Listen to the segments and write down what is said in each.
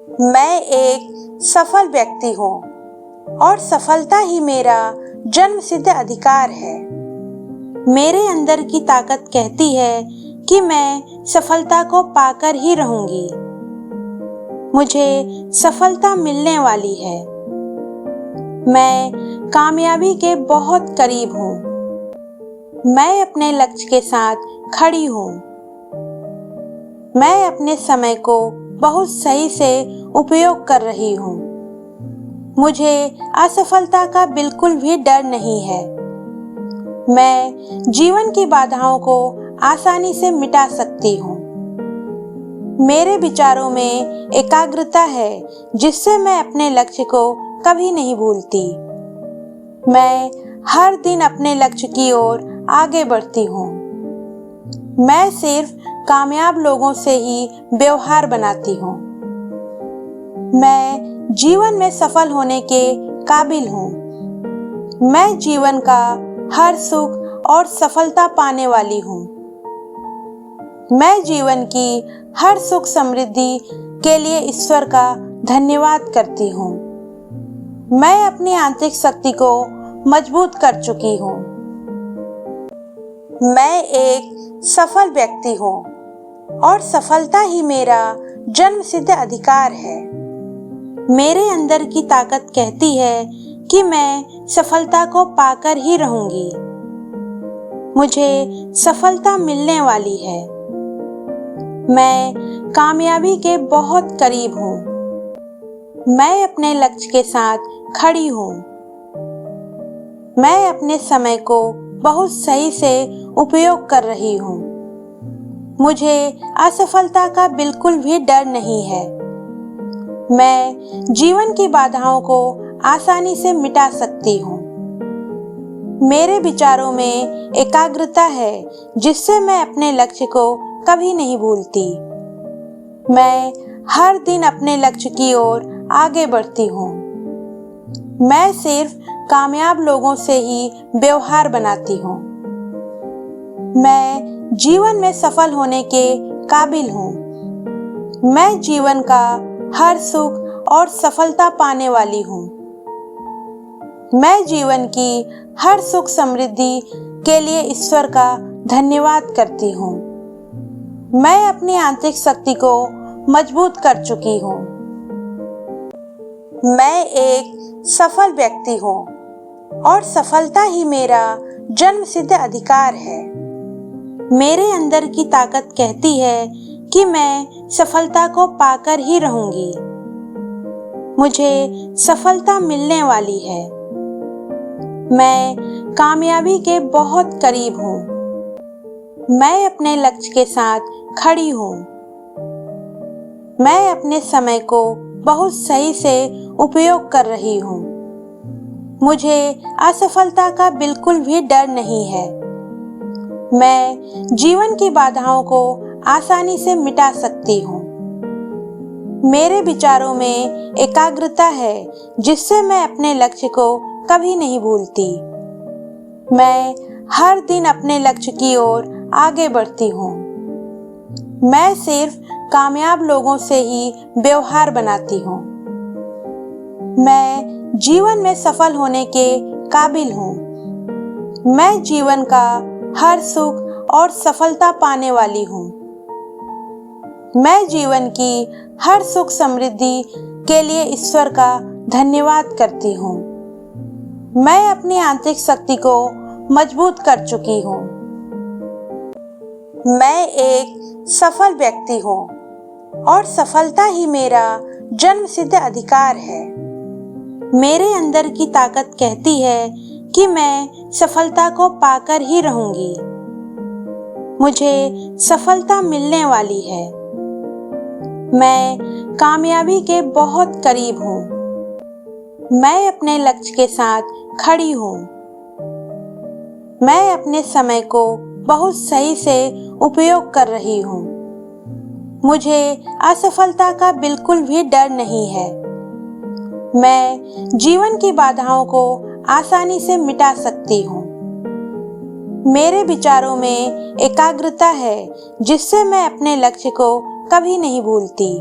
मैं एक सफल व्यक्ति हूँ और सफलता ही मेरा जन्मसिद्ध अधिकार है। मेरे अंदर की ताकत कहती है कि मैं सफलता को पाकर ही रहूंगी। मुझे सफलता मिलने वाली है। मैं कामयाबी के बहुत करीब हूँ। मैं अपने लक्ष्य के साथ खड़ी हूँ। मैं अपने समय को बहुत सही से उपयोग कर रही हूँ। मुझे असफलता का बिल्कुल भी डर नहीं है। मैं जीवन की बाधाओं को आसानी से मिटा सकती हूँ। मेरे विचारों में एकाग्रता है जिससे मैं अपने लक्ष्य को कभी नहीं भूलती। मैं हर दिन अपने लक्ष्य की ओर आगे बढ़ती हूँ। मैं सिर्फ कामयाब लोगों से ही व्यवहार बनाती हूँ। मैं जीवन में सफल होने के काबिल हूँ। मैं जीवन का हर सुख और सफलता पाने वाली हूँ। मैं जीवन की हर सुख समृद्धि के लिए ईश्वर का धन्यवाद करती हूँ। मैं अपनी आंतरिक शक्ति को मजबूत कर चुकी हूँ। मैं एक सफल व्यक्ति हूँ और सफलता ही मेरा जन्मसिद्ध अधिकार है। मेरे अंदर की ताकत कहती है कि मैं सफलता को पाकर ही रहूंगी। मुझे सफलता मिलने वाली है। मैं कामयाबी के बहुत करीब हूँ। मैं अपने लक्ष्य के साथ खड़ी हूँ। मैं अपने समय को बहुत सही से उपयोग कर रही हूँ। मुझे असफलता का बिल्कुल भी डर नहीं है। मैं जीवन की बाधाओं को आसानी से मिटा सकती हूँ। मेरे विचारों में एकाग्रता है जिससे मैं अपने लक्ष्य को कभी नहीं भूलती। मैं हर दिन अपने लक्ष्य की ओर आगे बढ़ती हूँ। मैं सिर्फ कामयाब लोगों से ही व्यवहार बनाती हूँ। मैं जीवन में सफल होने के काबिल हूँ। मैं जीवन का हर सुख और सफलता पाने वाली हूँ। मैं जीवन की हर सुख समृद्धि के लिए ईश्वर का धन्यवाद करती हूँ। मैं अपनी आंतरिक शक्ति को मजबूत कर चुकी हूँ। मैं एक सफल व्यक्ति हूँ और सफलता ही मेरा जन्मसिद्ध अधिकार है। मेरे अंदर की ताकत कहती है कि मैं सफलता को पाकर ही रहूंगी। मुझे सफलता मिलने वाली है। मैं कामयाबी के बहुत करीब हूँ। मैं अपने लक्ष्य के साथ खड़ी हूँ। मैं अपने समय को बहुत सही से उपयोग कर रही हूँ। मुझे असफलता का बिल्कुल भी डर नहीं है। मैं जीवन की बाधाओं को आसानी से मिटा सकती हूँ। मेरे विचारों में एकाग्रता है जिससे मैं अपने लक्ष्य को कभी नहीं भूलती। मैं हर दिन अपने लक्ष्य की ओर आगे बढ़ती हूँ। मैं सिर्फ कामयाब लोगों से ही व्यवहार बनाती हूँ। मैं जीवन में सफल होने के काबिल हूँ। मैं जीवन का हर सुख और सफलता पाने वाली हूँ। मैं जीवन की हर सुख समृद्धि के लिए ईश्वर का धन्यवाद करती हूँ। मैं अपनी आंतरिक शक्ति को मजबूत कर चुकी हूँ। मैं एक सफल व्यक्ति हूँ और सफलता ही मेरा जन्मसिद्ध अधिकार है। मेरे अंदर की ताकत कहती है कि मैं सफलता को पाकर ही रहूंगी। मुझे सफलता मिलने वाली है। मैं कामयाबी के बहुत करीब हूँ। मैं अपने लक्ष्य के साथ खड़ी हूँ। मैं अपने समय को बहुत सही से उपयोग कर रही हूँ। मुझे असफलता का बिल्कुल भी डर नहीं है। मैं जीवन की बाधाओं को आसानी से मिटा सकती हूँ। मेरे विचारों में एकाग्रता है जिससे मैं अपने लक्ष्य को कभी नहीं भूलती।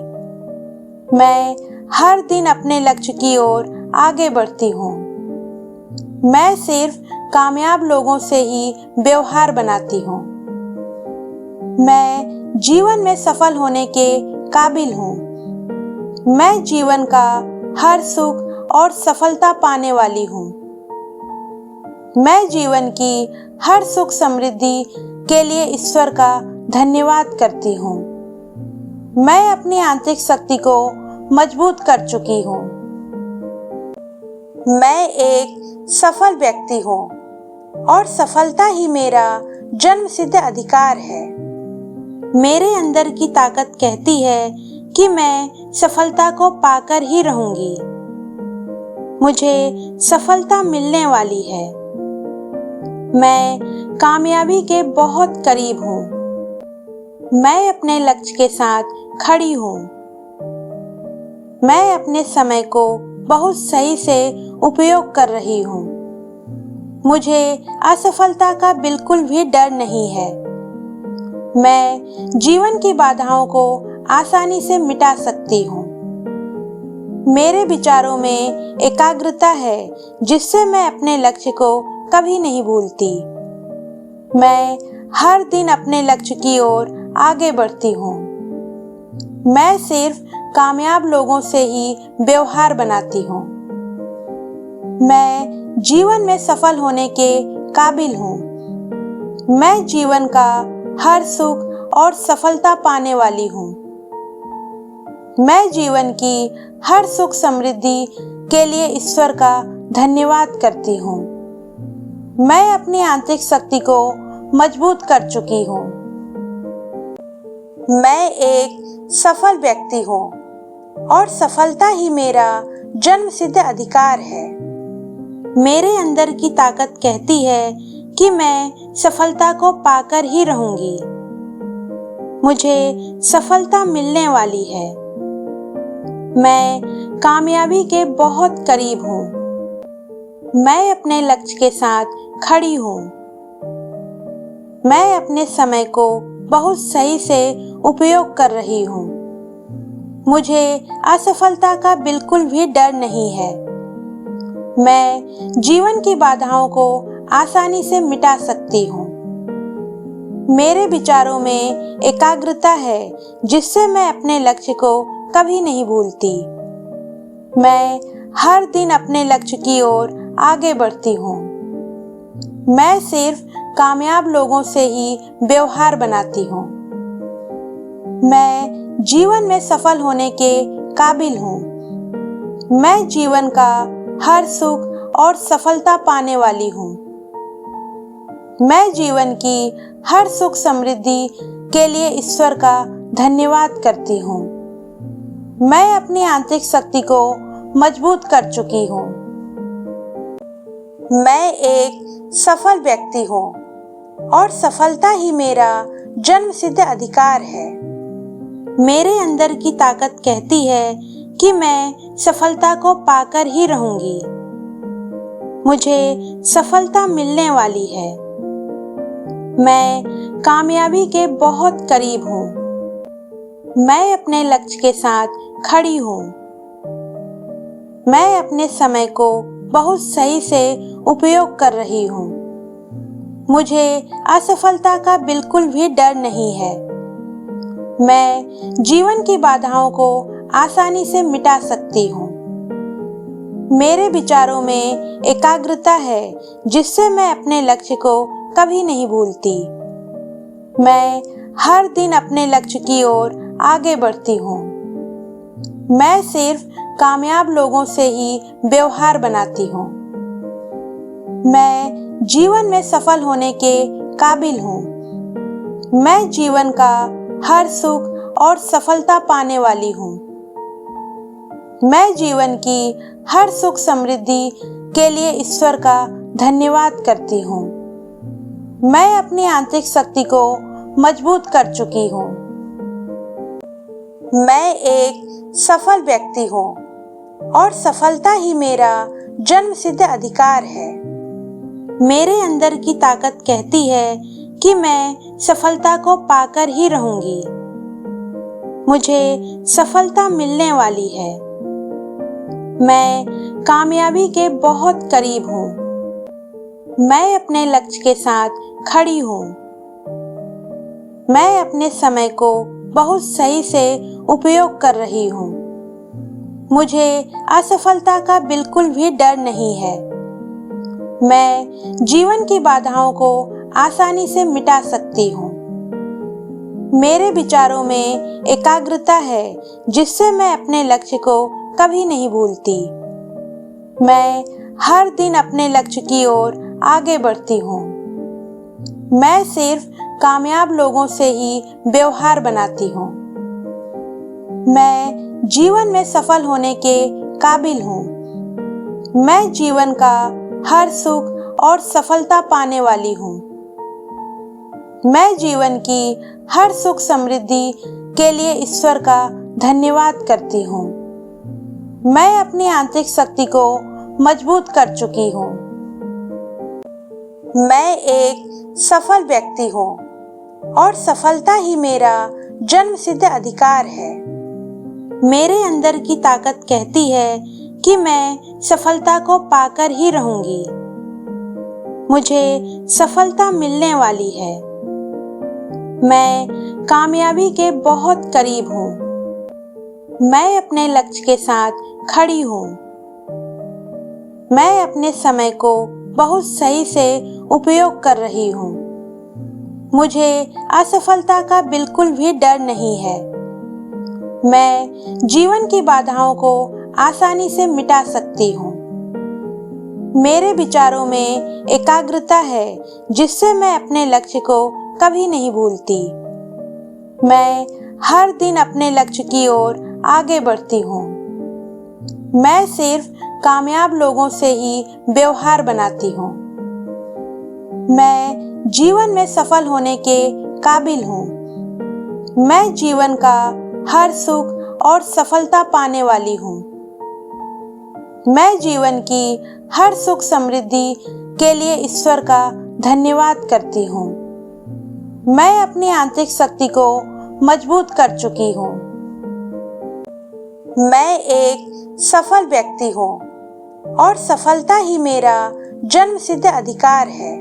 मैं हर दिन अपने लक्ष्य की ओर आगे बढ़ती हूँ। मैं सिर्फ कामयाब लोगों से ही व्यवहार बनाती हूँ। मैं जीवन में सफल होने के काबिल हूँ। मैं जीवन का हर सुख और सफलता पाने वाली हूँ। मैं जीवन की हर सुख समृद्धि के लिए ईश्वर का धन्यवाद करती हूँ। मैं अपनी आंतरिक शक्ति को मजबूत कर चुकी हूँ। मैं एक सफल व्यक्ति हूँ और सफलता ही मेरा जन्मसिद्ध अधिकार है। मेरे अंदर की ताकत कहती है कि मैं सफलता को पाकर ही रहूंगी। मुझे सफलता मिलने वाली है। मैं कामयाबी के बहुत करीब हूँ। मैं अपने लक्ष्य के साथ खड़ी हूँ। मैं अपने समय को बहुत सही से उपयोग कर रही हूँ। मुझे असफलता का बिल्कुल भी डर नहीं है। मैं जीवन की बाधाओं को आसानी से मिटा सकती हूँ। मेरे विचारों में एकाग्रता है जिससे मैं अपने लक्ष्य को कभी नहीं भूलती। मैं हर दिन अपने लक्ष्य की ओर आगे बढ़ती हूँ। मैं सिर्फ कामयाब लोगों से ही व्यवहार बनाती हूँ। मैं जीवन में सफल होने के काबिल हूँ। मैं जीवन का हर सुख और सफलता पाने वाली हूँ। मैं जीवन की हर सुख समृद्धि के लिए ईश्वर का धन्यवाद करती हूँ। मैं अपनी आंतरिक शक्ति को मजबूत कर चुकी हूँ। मैं एक सफल व्यक्ति हूँ और सफलता ही मेरा जन्मसिद्ध अधिकार है। मेरे अंदर की ताकत कहती है कि मैं सफलता को पाकर ही रहूंगी। मुझे सफलता मिलने वाली है। मैं कामयाबी के बहुत करीब हूँ। मैं अपने लक्ष्य के साथ खड़ी हूँ। मैं अपने समय को बहुत सही से उपयोग कर रही हूँ। मुझे असफलता का बिल्कुल भी डर नहीं है। मैं जीवन की बाधाओं को आसानी से मिटा सकती हूँ। मेरे विचारों में एकाग्रता है जिससे मैं अपने लक्ष्य को कभी नहीं भूलती। मैं हर दिन अपने लक्ष्य की ओर आगे बढ़ती हूँ। मैं सिर्फ कामयाब लोगों से ही व्यवहार बनाती हूँ। मैं जीवन में सफल होने के काबिल हूँ। मैं जीवन का हर सुख और सफलता पाने वाली हूँ। मैं जीवन की हर सुख समृद्धि के लिए ईश्वर का धन्यवाद करती हूँ। मैं अपनी आंतरिक शक्ति को मजबूत कर चुकी हूँ। मैं एक सफल व्यक्ति हूँ और सफलता ही मेरा जन्मसिद्ध अधिकार है। मेरे अंदर की ताकत कहती है कि मैं सफलता को पाकर ही रहूंगी। मुझे सफलता मिलने वाली है। मैं कामयाबी के बहुत करीब हूँ। मैं अपने लक्ष्य के साथ खड़ी हूँ। मैं अपने समय को बहुत सही से उपयोग कर रही हूँ। मुझे असफलता का बिल्कुल भी डर नहीं है। मैं जीवन की बाधाओं को आसानी से मिटा सकती हूँ। मेरे विचारों में एकाग्रता है जिससे मैं अपने लक्ष्य को कभी नहीं भूलती। मैं हर दिन अपने लक्ष्य की ओर आगे बढ़ती हूँ। मैं सिर्फ कामयाब लोगों से ही व्यवहार बनाती हूँ। मैं जीवन में सफल होने के काबिल हूँ। मैं जीवन का हर सुख और सफलता पाने वाली हूँ। मैं जीवन की हर सुख समृद्धि के लिए ईश्वर का धन्यवाद करती हूँ। मैं अपनी आंतरिक शक्ति को मजबूत कर चुकी हूँ। मैं एक सफल व्यक्ति हूँ और सफलता ही मेरा जन्मसिद्ध अधिकार है। मेरे अंदर की ताकत कहती है कि मैं सफलता को पाकर ही रहूंगी। मुझे सफलता मिलने वाली है। मैं कामयाबी के बहुत करीब हूँ। मैं अपने लक्ष्य के साथ खड़ी हूँ। मैं अपने समय को बहुत सही से उपयोग कर रही हूँ। मुझे असफलता का बिल्कुल भी डर नहीं है। मैं जीवन की बाधाओं को आसानी से मिटा सकती हूँ। मेरे विचारों में एकाग्रता है जिससे मैं अपने लक्ष्य को कभी नहीं भूलती। मैं हर दिन अपने लक्ष्य की ओर आगे बढ़ती हूँ। मैं सिर्फ कामयाब लोगों से ही व्यवहार बनाती हूँ। मैं जीवन में सफल होने के काबिल हूँ। मैं जीवन का हर सुख और सफलता पाने वाली हूँ। मैं जीवन की हर सुख समृद्धि के लिए ईश्वर का धन्यवाद करती हूँ। मैं अपनी आंतरिक शक्ति को मजबूत कर चुकी हूँ। मैं एक सफल व्यक्ति हूँ और सफलता ही मेरा जन्मसिद्ध अधिकार है। मेरे अंदर की ताकत कहती है कि मैं सफलता को पाकर ही रहूंगी। मुझे सफलता मिलने वाली है। मैं कामयाबी के बहुत करीब हूँ। मैं अपने लक्ष्य के साथ खड़ी हूँ। मैं अपने समय को बहुत सही से उपयोग कर रही हूँ। मुझे असफलता का बिल्कुल भी डर नहीं है। मैं जीवन की बाधाओं को आसानी से मिटा सकती हूँ। मेरे विचारों में एकाग्रता है जिससे मैं अपने लक्ष्य को कभी नहीं भूलती। मैं हर दिन अपने लक्ष्य की ओर आगे बढ़ती हूँ। मैं सिर्फ कामयाब लोगों से ही व्यवहार बनाती हूँ। मैं जीवन में सफल होने के काबिल हूँ। मैं जीवन का हर सुख और सफलता पाने वाली हूँ। मैं जीवन की हर सुख समृद्धि के लिए ईश्वर का धन्यवाद करती हूँ। मैं अपनी आंतरिक शक्ति को मजबूत कर चुकी हूँ। मैं एक सफल व्यक्ति हूँ और सफलता ही मेरा जन्मसिद्ध अधिकार है।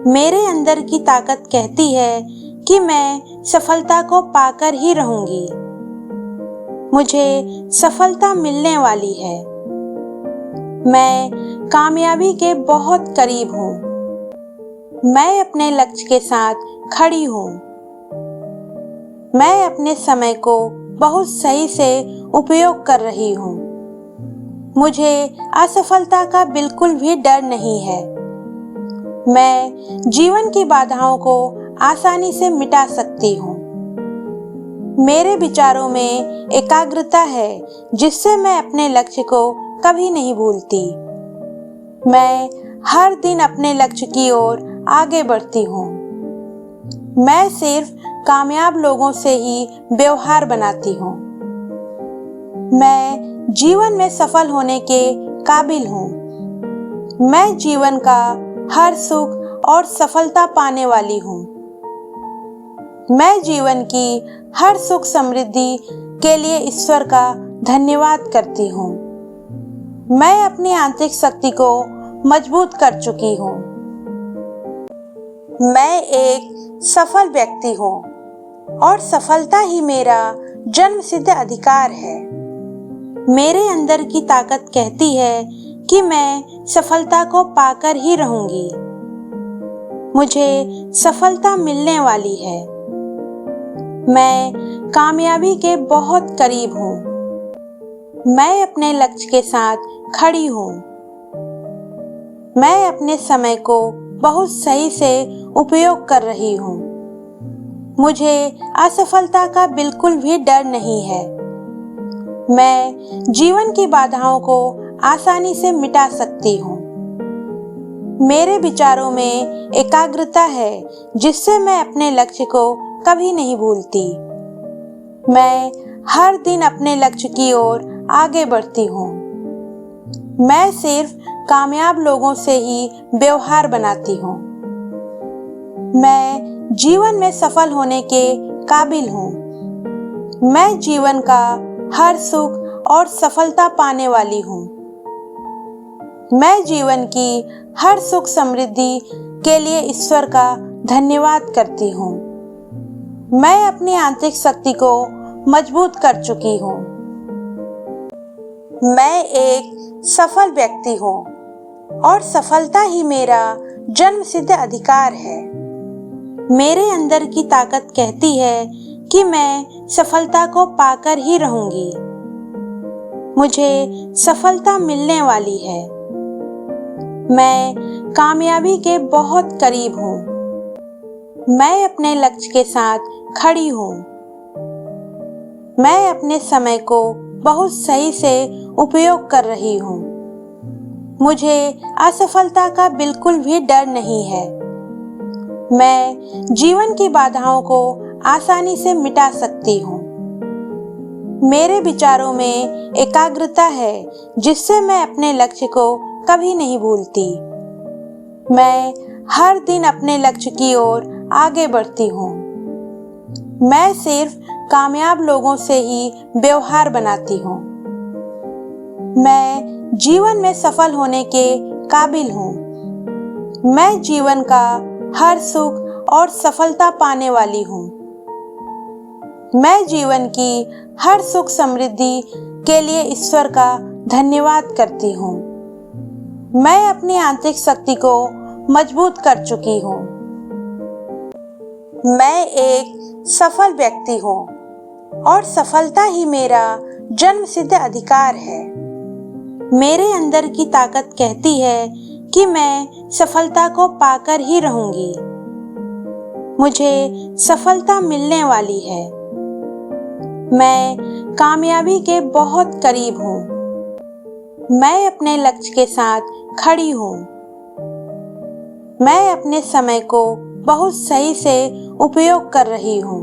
मेरे अंदर की ताकत कहती है कि मैं सफलता को पाकर ही रहूंगी। मुझे सफलता मिलने वाली है। मैं कामयाबी के बहुत करीब हूँ। मैं अपने लक्ष्य के साथ खड़ी हूँ। मैं अपने समय को बहुत सही से उपयोग कर रही हूँ। मुझे असफलता का बिल्कुल भी डर नहीं है। मैं जीवन की बाधाओं को आसानी से मिटा सकती हूँ। मेरे विचारों में एकाग्रता है जिससे मैं अपने लक्ष्य को कभी नहीं भूलती। मैं हर दिन अपने लक्ष्य की ओर आगे बढ़ती हूँ। मैं सिर्फ कामयाब लोगों से ही व्यवहार बनाती हूँ। मैं जीवन में सफल होने के काबिल हूँ। मैं जीवन का हर सुख और सफलता पाने वाली हूँ। मैं जीवन की हर सुख समृद्धि के लिए ईश्वर का धन्यवाद करती हूँ। मैं अपनी आंतरिक शक्ति को मजबूत कर चुकी हूँ। मैं एक सफल व्यक्ति हूँ और सफलता ही मेरा जन्मसिद्ध अधिकार है। मेरे अंदर की ताकत कहती है कि मैं सफलता को पाकर ही रहूंगी। मुझे सफलता मिलने वाली है। मैं कामयाबी के बहुत करीब हूँ। मैं अपने लक्ष्य के साथ खड़ी हूँ। मैं अपने समय को बहुत सही से उपयोग कर रही हूँ। मुझे असफलता का बिल्कुल भी डर नहीं है। मैं जीवन की बाधाओं को आसानी से मिटा सकती हूँ। मेरे विचारों में एकाग्रता है जिससे मैं अपने लक्ष्य को कभी नहीं भूलती। मैं हर दिन अपने लक्ष्य की ओर आगे बढ़ती हूँ। मैं सिर्फ कामयाब लोगों से ही व्यवहार बनाती हूँ। मैं जीवन में सफल होने के काबिल हूँ। मैं जीवन का हर सुख और सफलता पाने वाली हूँ। मैं जीवन की हर सुख समृद्धि के लिए ईश्वर का धन्यवाद करती हूँ। मैं अपनी आंतरिक शक्ति को मजबूत कर चुकी हूँ। मैं एक सफल व्यक्ति हूँ और सफलता ही मेरा जन्मसिद्ध अधिकार है। मेरे अंदर की ताकत कहती है कि मैं सफलता को पाकर ही रहूंगी। मुझे सफलता मिलने वाली है। मैं कामयाबी के बहुत करीब हूँ। मैं अपने लक्ष्य के साथ खड़ी हूँ। मैं अपने समय को बहुत सही से उपयोग कर रही हूँ। मुझे असफलता का बिल्कुल भी डर नहीं है। मैं जीवन की बाधाओं को आसानी से मिटा सकती हूँ। मेरे विचारों में एकाग्रता है जिससे मैं अपने लक्ष्य को कभी नहीं भूलती। मैं हर दिन अपने लक्ष्य की ओर आगे बढ़ती हूँ। मैं सिर्फ कामयाब लोगों से ही व्यवहार बनाती हूँ। मैं जीवन में सफल होने के काबिल हूँ। मैं जीवन का हर सुख और सफलता पाने वाली हूँ। मैं जीवन की हर सुख समृद्धि के लिए ईश्वर का धन्यवाद करती हूँ। मैं अपनी आंतरिक शक्ति को मजबूत कर चुकी हूँ। मैं एक सफल व्यक्ति हूँ और सफलता ही मेरा जन्मसिद्ध अधिकार है। मेरे अंदर की ताकत कहती है कि मैं सफलता को पाकर ही रहूंगी। मुझे सफलता मिलने वाली है। मैं कामयाबी के बहुत करीब हूँ। मैं अपने लक्ष्य के साथ खड़ी हूँ। मैं अपने समय को बहुत सही से उपयोग कर रही हूँ।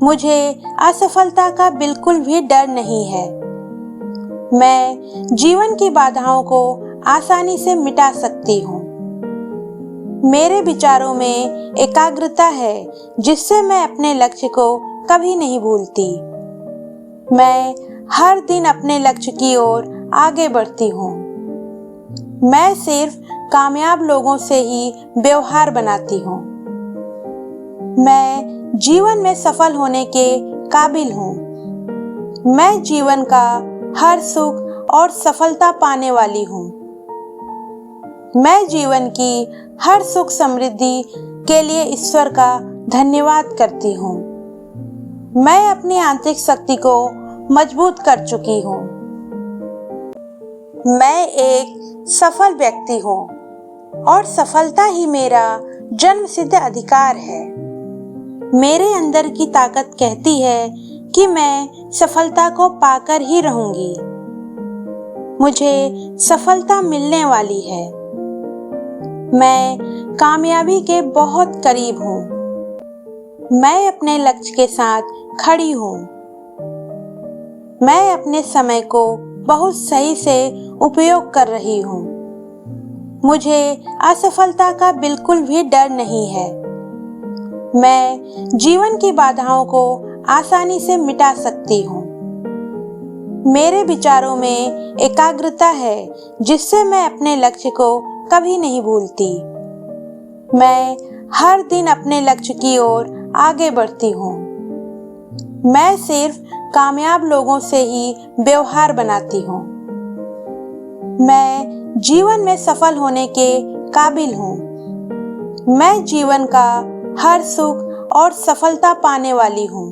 मुझे असफलता का बिल्कुल भी डर नहीं है। मैं जीवन की बाधाओं को आसानी से मिटा सकती हूँ। मेरे विचारों में एकाग्रता है जिससे मैं अपने लक्ष्य को कभी नहीं भूलती। मैं हर दिन अपने लक्ष्य की ओर आगे बढ़ती हूँ। मैं सिर्फ कामयाब लोगों से ही व्यवहार बनाती हूँ। मैं जीवन में सफल होने के काबिल हूँ। मैं जीवन का हर सुख और सफलता पाने वाली हूँ। मैं जीवन की हर सुख समृद्धि के लिए ईश्वर का धन्यवाद करती हूँ। मैं अपनी आंतरिक शक्ति को मजबूत कर चुकी हूँ। मैं एक सफल व्यक्ति हूँ और सफलता ही मेरा जन्मसिद्ध अधिकार है। मेरे अंदर की ताकत कहती है कि मैं सफलता को पाकर ही रहूंगी। मुझे सफलता मिलने वाली है। मैं कामयाबी के बहुत करीब हूँ। मैं अपने लक्ष्य के साथ खड़ी हूँ। मैं अपने समय को बहुत सही से उपयोग कर रही हूँ। मुझे सफलता मिलने वाली है। मैं कामयाबी के बहुत करीब हूँ। मैं अपने लक्ष्य के साथ खड़ी हूँ। मैं अपने समय को बहुत सही से उपयोग कर रही हूँ। मुझे सफलता मिलने वाली है। मैं कामयाबी के बहुत करीब हूँ। मैं अपने समय को बहुत सही से उपयोग कर रही हूँ। मैं मुझे असफलता का बिल्कुल भी डर नहीं है। मैं जीवन की बाधाओं को आसानी से मिटा सकती हूँ। मेरे विचारों में एकाग्रता है जिससे मैं अपने लक्ष्य को कभी नहीं भूलती। मैं हर दिन अपने लक्ष्य की ओर आगे बढ़ती हूँ। मैं सिर्फ कामयाब लोगों से ही व्यवहार बनाती हूँ। मैं जीवन में सफल होने के काबिल हूँ। मैं जीवन का हर सुख और सफलता पाने वाली हूँ।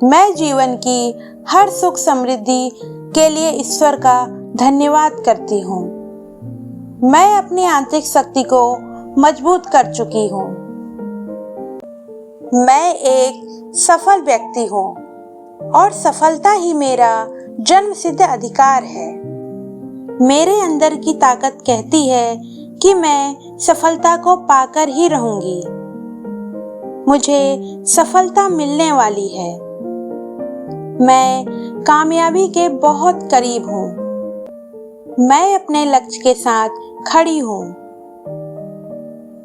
मैं जीवन की हर सुख समृद्धि के लिए ईश्वर का धन्यवाद करती हूँ। मैं अपनी आंतरिक शक्ति को मजबूत कर चुकी हूँ। मैं एक सफल व्यक्ति हूँ और सफलता ही मेरा जन्मसिद्ध अधिकार है। मेरे अंदर की ताकत कहती है कि मैं सफलता को पाकर ही रहूंगी। मुझे सफलता मिलने वाली है। मैं कामयाबी के बहुत करीब हूँ। मैं अपने लक्ष्य के साथ खड़ी हूँ।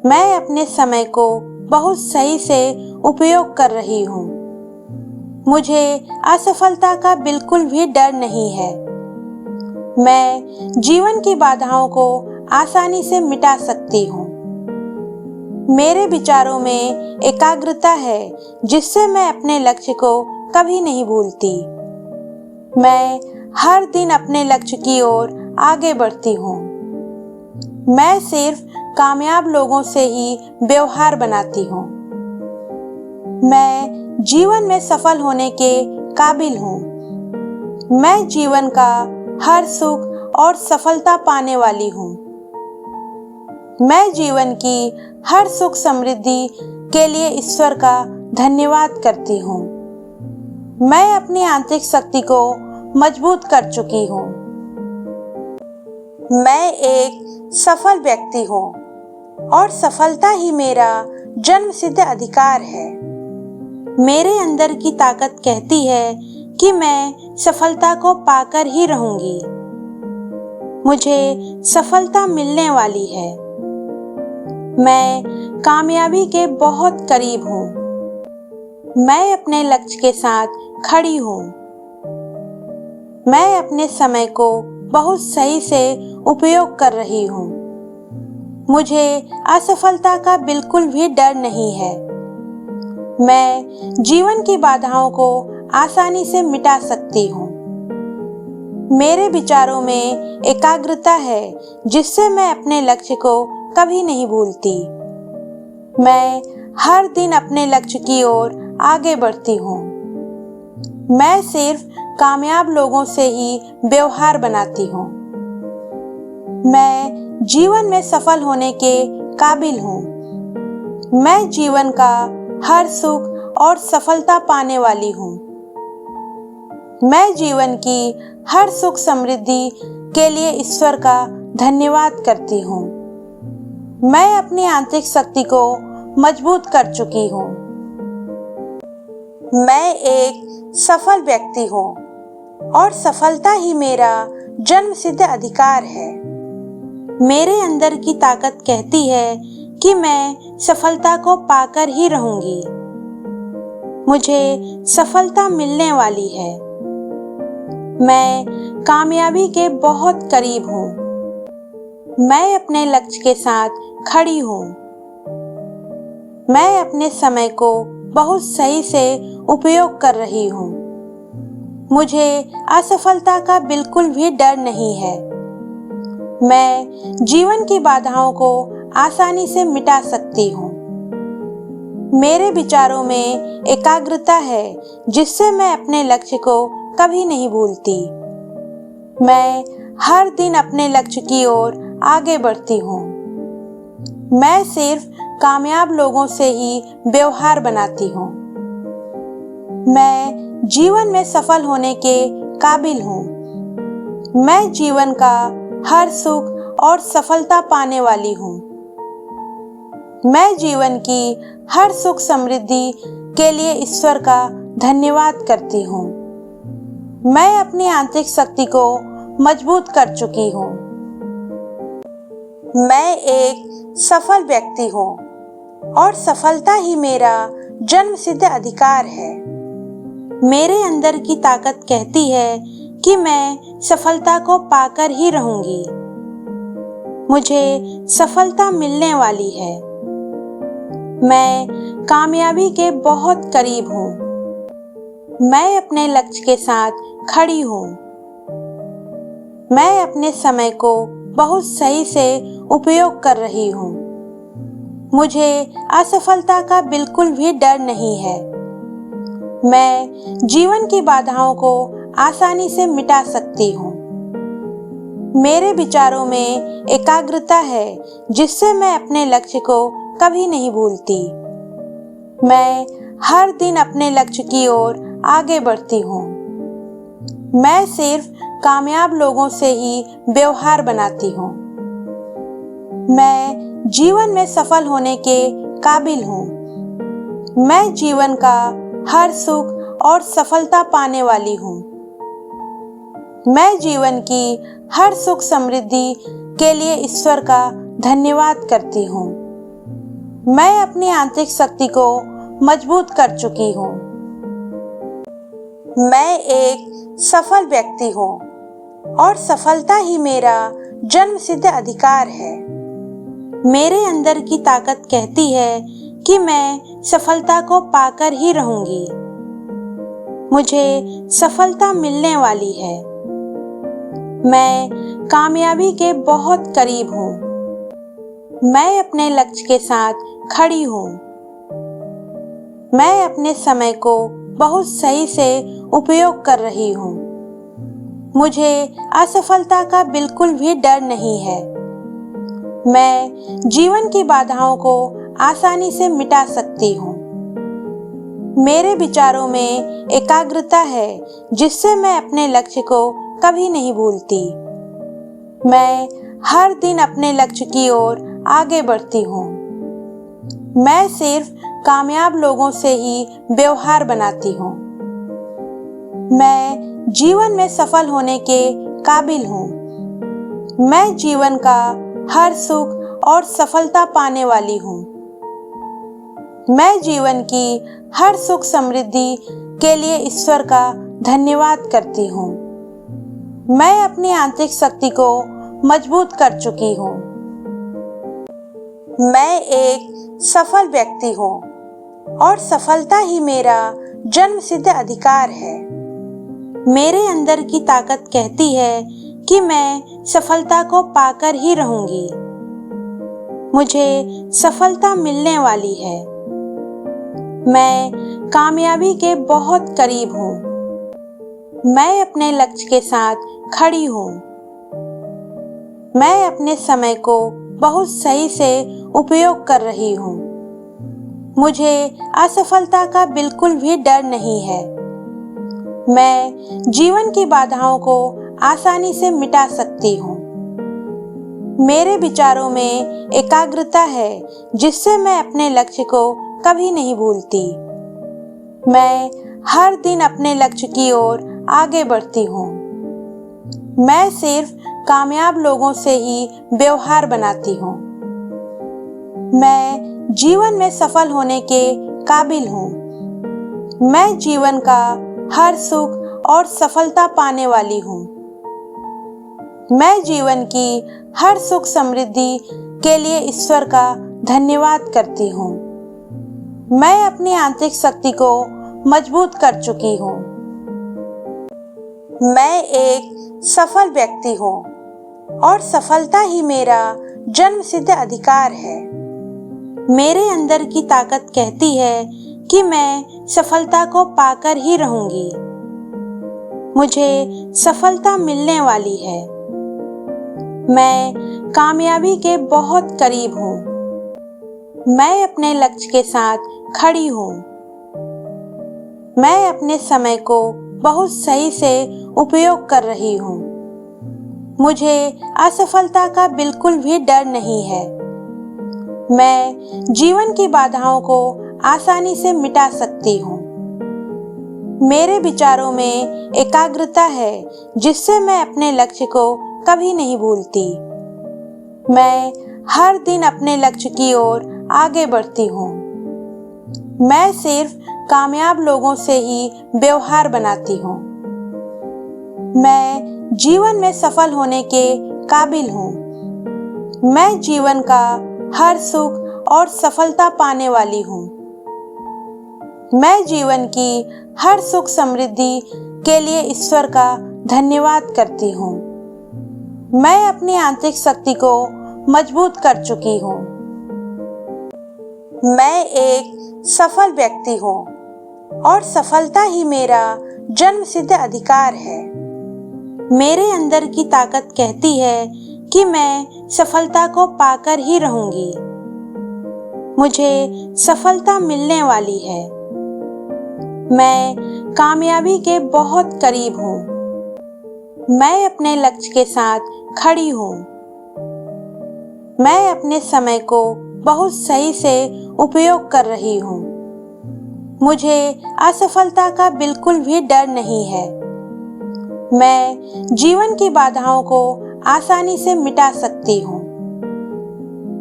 मैं अपने समय को बहुत सही से उपयोग कर रही हूँ। मुझे असफलता का बिल्कुल भी डर नहीं है। मैं जीवन की बाधाओं को आसानी से मिटा सकती हूँ। मेरे विचारों में एकाग्रता है जिससे मैं अपने लक्ष्य को कभी नहीं भूलती। मैं हर दिन अपने लक्ष्य की ओर आगे बढ़ती हूँ। मैं सिर्फ कामयाब लोगों से ही व्यवहार बनाती हूँ। मैं जीवन में सफल होने के काबिल हूँ। मैं जीवन का हर सुख और सफलता पाने वाली हूँ। मैं जीवन की हर सुख समृद्धि के लिए ईश्वर का धन्यवाद करती हूँ। मैं अपनी आंतरिक शक्ति को मजबूत कर चुकी हूँ। मैं एक सफल व्यक्ति हूँ और सफलता ही मेरा जन्मसिद्ध अधिकार है। मेरे अंदर की ताकत कहती है कि मैं सफलता को पाकर ही रहूंगी। मुझे सफलता मिलने वाली है। मैं कामयाबी के बहुत करीब हूँ। मैं अपने लक्ष्य के साथ खड़ी हूँ। मैं अपने समय को बहुत सही से उपयोग कर रही हूँ। मुझे असफलता का बिल्कुल भी डर नहीं है। मैं जीवन की बाधाओं को आसानी से मिटा सकती हूँ। मेरे विचारों में एकाग्रता है जिससे मैं अपने लक्ष्य को कभी नहीं भूलती। मैं हर दिन अपने लक्ष्य की ओर आगे बढ़ती हूँ। मैं सिर्फ कामयाब लोगों से ही व्यवहार बनाती हूँ। मैं जीवन में सफल होने के काबिल हूँ। मैं जीवन का हर सुख और सफलता पाने वाली हूँ। मैं जीवन की हर सुख समृद्धि के लिए ईश्वर का धन्यवाद करती हूँ। मैं अपनी आंतरिक शक्ति को मजबूत कर चुकी हूँ। मैं एक सफल व्यक्ति हूँ और सफलता ही मेरा जन्मसिद्ध अधिकार है। मेरे अंदर की ताकत कहती है कि मैं सफलता को पाकर ही रहूंगी। मुझे सफलता मिलने वाली है। मैं कामयाबी के बहुत करीब हूँ। मैं अपने लक्ष्य के साथ खड़ी हूँ। मैं अपने समय को बहुत सही से उपयोग कर रही हूँ। मुझे असफलता का बिल्कुल भी डर नहीं है। मैं जीवन की बाधाओं को आसानी से मिटा सकती हूँ। मेरे विचारों में एकाग्रता है जिससे मैं अपने लक्ष्य को कभी नहीं भूलती। मैं हर दिन अपने लक्ष्य की ओर आगे बढ़ती हूँ। मैं सिर्फ कामयाब लोगों से ही व्यवहार बनाती हूँ। मैं जीवन में सफल होने के काबिल हूँ। मैं जीवन का हर सुख और सफलता पाने वाली हूँ। मैं जीवन की हर सुख समृद्धि के लिए ईश्वर का धन्यवाद करती हूँ। मैं अपनी आंतरिक शक्ति को मजबूत कर चुकी हूँ। मैं एक सफल व्यक्ति हूँ और सफलता ही मेरा जन्मसिद्ध अधिकार है। मेरे अंदर की ताकत कहती है कि मैं सफलता को पाकर ही रहूंगी। मुझे सफलता मिलने वाली है। मैं कामयाबी के बहुत करीब हूँ। मैं अपने लक्ष्य के साथ खड़ी हूँ। मैं अपने समय को बहुत सही से उपयोग कर रही हूँ। मुझे असफलता का बिल्कुल भी डर नहीं है। मैं जीवन की बाधाओं को आसानी से मिटा सकती हूँ। मेरे विचारों में एकाग्रता है जिससे मैं अपने लक्ष्य को कभी नहीं भूलती। मैं हर दिन अपने लक्ष्य की ओर आगे बढ़ती हूँ। मैं सिर्फ कामयाब लोगों से ही व्यवहार बनाती हूँ। मैं जीवन में सफल होने के काबिल हूँ। मैं जीवन का हर सुख और सफलता पाने वाली हूँ। मैं जीवन की हर सुख समृद्धि के लिए ईश्वर का धन्यवाद करती हूँ। मैं अपनी आंतरिक शक्ति को मजबूत कर चुकी हूँ। मैं एक सफल व्यक्ति हूँ और सफलता ही मेरा जन्मसिद्ध अधिकार है। मेरे अंदर की ताकत कहती है कि मैं सफलता को पाकर ही रहूंगी। मुझे सफलता मिलने वाली है। मैं कामयाबी के बहुत करीब हूँ। मैं अपने लक्ष्य के साथ खड़ी हूँ। मैं अपने समय को बहुत सही से उपयोग कर रही हूँ। मुझे असफलता का बिल्कुल भी डर नहीं है। मैं जीवन की बाधाओं को आसानी से मिटा सकती हूँ। मेरे विचारों में एकाग्रता है जिससे मैं अपने लक्ष्य को कभी नहीं भूलती। मैं हर दिन अपने लक्ष्य की ओर आगे बढ़ती हूँ। मैं सिर्फ कामयाब लोगों से ही व्यवहार बनाती हूँ। मैं जीवन में सफल होने के काबिल हूँ। मैं जीवन का हर सुख और सफलता पाने वाली हूँ। मैं जीवन की हर सुख समृद्धि के लिए ईश्वर का धन्यवाद करती हूँ। मैं अपनी आंतरिक शक्ति को मजबूत कर चुकी हूँ। मैं एक सफल व्यक्ति हूँ और सफलता ही मेरा जन्मसिद्ध अधिकार है। मेरे अंदर की ताकत कहती है कि मैं सफलता को पाकर ही रहूंगी। मुझे सफलता मिलने वाली है। मैं कामयाबी के बहुत करीब हूँ। मैं अपने लक्ष्य के साथ खड़ी हूँ। मैं अपने समय को बहुत सही से उपयोग कर रही हूँ। मुझे असफलता का बिल्कुल भी डर नहीं है। मैं जीवन की बाधाओं को आसानी से मिटा सकती हूँ। मेरे विचारों में एकाग्रता है जिससे मैं अपने लक्ष्य को कभी नहीं भूलती। मैं हर दिन अपने लक्ष्य की ओर आगे बढ़ती हूँ। मैं सिर्फ कामयाब लोगों से ही व्यवहार बनाती हूँ। मैं जीवन में सफल होने के काबिल हूँ। मैं जीवन का हर सुख और सफलता पाने वाली हूँ। मैं जीवन की हर सुख समृद्धि के लिए ईश्वर का धन्यवाद करती हूँ। मैं अपनी आंतरिक शक्ति को मजबूत कर चुकी हूँ। मैं एक सफल व्यक्ति हूँ और सफलता ही मेरा जन्मसिद्ध अधिकार है। मेरे अंदर की ताकत कहती है कि मैं सफलता को पाकर ही रहूंगी। मुझे सफलता मिलने वाली है। मैं कामयाबी के बहुत करीब हूँ। मैं अपने लक्ष्य के साथ खड़ी हूँ। मैं अपने समय को बहुत सही से उपयोग कर रही हूँ। मुझे असफलता का बिल्कुल भी डर नहीं है। मैं जीवन की बाधाओं को आसानी से मिटा सकती हूँ। मेरे विचारों में एकाग्रता है जिससे मैं अपने लक्ष्य को कभी नहीं भूलती। मैं हर दिन अपने लक्ष्य की ओर आगे बढ़ती हूँ। मैं सिर्फ कामयाब लोगों से ही व्यवहार बनाती हूँ। मैं जीवन में सफल होने के काबिल हूँ। मैं जीवन का हर सुख और सफलता पाने वाली हूँ। मैं जीवन की हर सुख समृद्धि के लिए ईश्वर का धन्यवाद करती हूँ। मैं अपनी आंतरिक शक्ति को मजबूत कर चुकी हूँ। मैं एक सफल व्यक्ति हूँ और सफलता ही मेरा जन्मसिद्ध अधिकार है। मेरे अंदर की ताकत कहती है कि मैं सफलता को पाकर ही रहूंगी। मुझे सफलता मिलने वाली है। मैं कामयाबी के बहुत करीब हूँ। मैं अपने लक्ष्य के साथ खड़ी हूँ। मैं अपने समय को बहुत सही से उपयोग कर रही हूँ। मुझे असफलता का बिल्कुल भी डर नहीं है। मैं जीवन की बाधाओं को आसानी से मिटा सकती हूँ।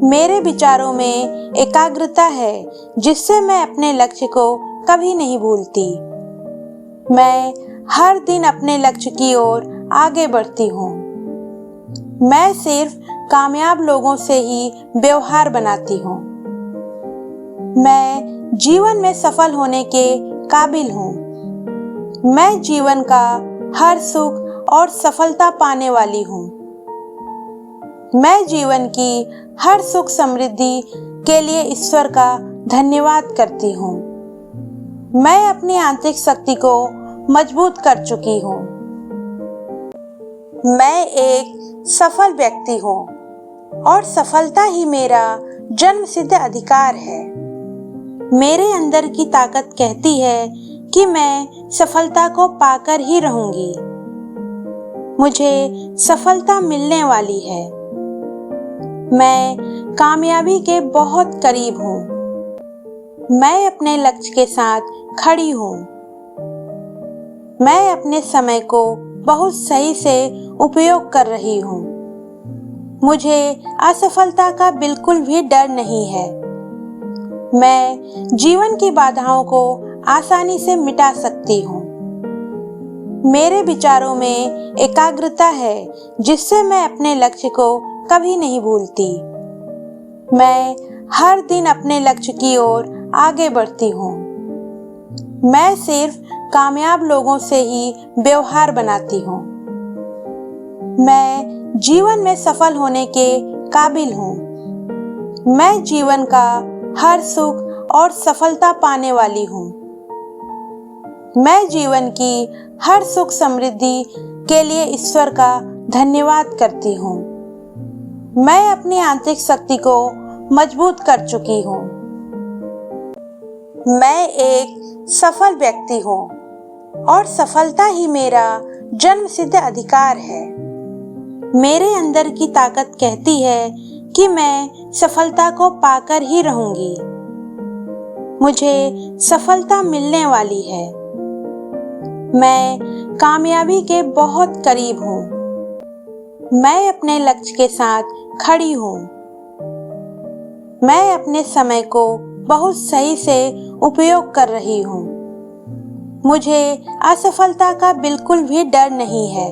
मेरे विचारों में एकाग्रता है जिससे मैं अपने लक्ष्य को कभी नहीं भूलती। मैं हर दिन अपने लक्ष्य की ओर आगे बढ़ती हूँ। मैं सिर्फ कामयाब लोगों से ही व्यवहार बनाती हूँ। मैं जीवन में सफल होने के काबिल हूँ। मैं जीवन का हर सुख और सफलता पाने वाली हूँ। मैं जीवन की हर सुख समृद्धि के लिए ईश्वर का धन्यवाद करती हूँ। मैं अपनी आंतरिक शक्ति को मजबूत कर चुकी हूँ। मैं एक सफल व्यक्ति हूँ और सफलता ही मेरा जन्मसिद्ध अधिकार है। मेरे अंदर की ताकत कहती है कि मैं सफलता को पाकर ही रहूंगी। मुझे सफलता मिलने वाली है। मैं कामयाबी के बहुत करीब हूँ। मैं अपने लक्ष्य के साथ खड़ी हूँ। मैं अपने समय को बहुत सही से उपयोग कर रही हूँ। मुझे असफलता का बिल्कुल भी डर नहीं है। मैं जीवन की बाधाओं को आसानी से मिटा सकती हूँ। मेरे विचारों में एकाग्रता है जिससे मैं अपने लक्ष्य को कभी नहीं भूलती। मैं हर दिन अपने लक्ष्य की ओर आगे बढ़ती हूँ। मैं सिर्फ कामयाब लोगों से ही व्यवहार बनाती हूँ। मैं जीवन में सफल होने के काबिल हूँ। मैं जीवन का हर सुख और सफलता पाने वाली हूँ। मैं जीवन की हर सुख समृद्धि के लिए ईश्वर का धन्यवाद करती हूँ। मैं अपनी आंतरिक शक्ति को मजबूत कर चुकी हूँ। मैं एक सफल व्यक्ति हूँ और सफलता ही मेरा जन्मसिद्ध अधिकार है। मेरे अंदर की ताकत कहती है कि मैं सफलता को पाकर ही रहूंगी। मुझे सफलता मिलने वाली है। मैं कामयाबी के बहुत करीब हूँ। मैं अपने लक्ष्य के साथ खड़ी हूँ। मैं अपने समय को बहुत सही से उपयोग कर रही हूँ। मुझे असफलता का बिल्कुल भी डर नहीं है।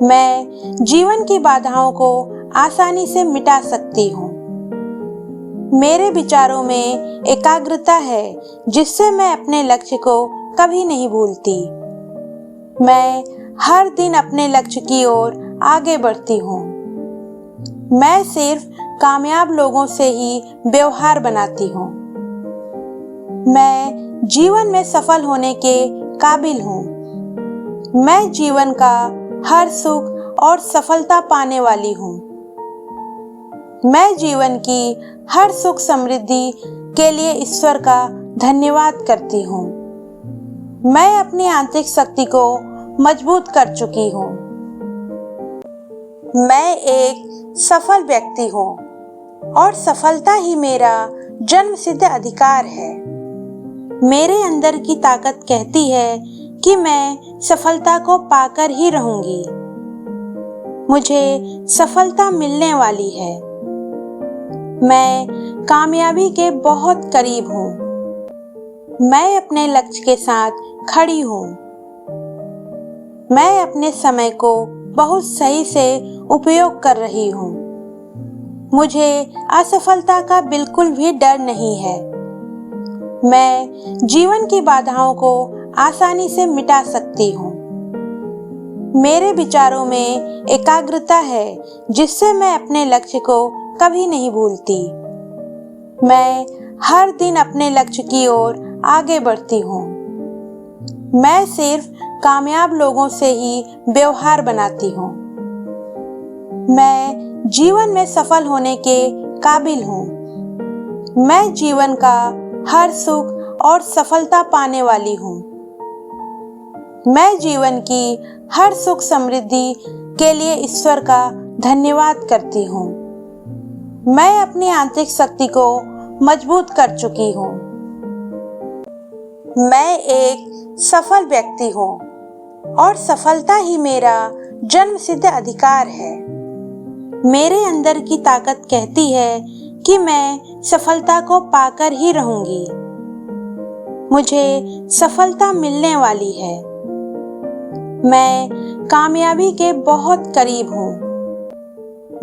मैं जीवन की बाधाओं को आसानी से मिटा सकती हूँ। मेरे विचारों में एकाग्रता है जिससे मैं अपने लक्ष्य को कभी नहीं भूलती। मैं हर दिन अपने लक्ष्य की ओर आगे बढ़ती हूँ। मैं सिर्फ कामयाब लोगों से ही व्यवहार बनाती हूँ। मैं जीवन में सफल होने के काबिल हूँ। मैं जीवन का हर सुख और सफलता पाने वाली हूँ। मैं जीवन की हर सुख समृद्धि के लिए ईश्वर का धन्यवाद करती हूँ। मैं अपनी आंतरिक शक्ति को मजबूत कर चुकी हूँ। मैं एक सफल व्यक्ति हूँ और सफलता ही मेरा जन्मसिद्ध अधिकार है। मेरे अंदर की ताकत कहती है कि मैं सफलता को पाकर ही रहूंगी। मुझे सफलता मिलने वाली है। मैं कामयाबी के बहुत करीब हूँ। मैं अपने लक्ष्य के साथ खड़ी हूँ। मैं अपने समय को बहुत सही से उपयोग कर रही हूँ। मुझे असफलता का बिल्कुल भी डर नहीं है। मैं जीवन की बाधाओं को आसानी से मिटा सकती हूँ। मेरे विचारों में एकाग्रता है जिससे मैं अपने लक्ष्य को कभी नहीं भूलती। मैं हर दिन अपने लक्ष्य की ओर आगे बढ़ती हूँ। मैं सिर्फ कामयाब लोगों से ही व्यवहार बनाती हूँ। मैं जीवन में सफल होने के काबिल हूँ। मैं जीवन का हर सुख और सफलता पाने वाली हूँ। मैं जीवन की हर सुख समृद्धि के लिए ईश्वर का धन्यवाद करती हूँ। मैं अपनी आंतरिक शक्ति को मजबूत कर चुकी हूँ। मैं एक सफल व्यक्ति हूँ और सफलता ही मेरा जन्मसिद्ध अधिकार है। मेरे अंदर की ताकत कहती है कि मैं सफलता को पाकर ही रहूंगी। मुझे सफलता मिलने वाली है। मैं कामयाबी के बहुत करीब हूँ।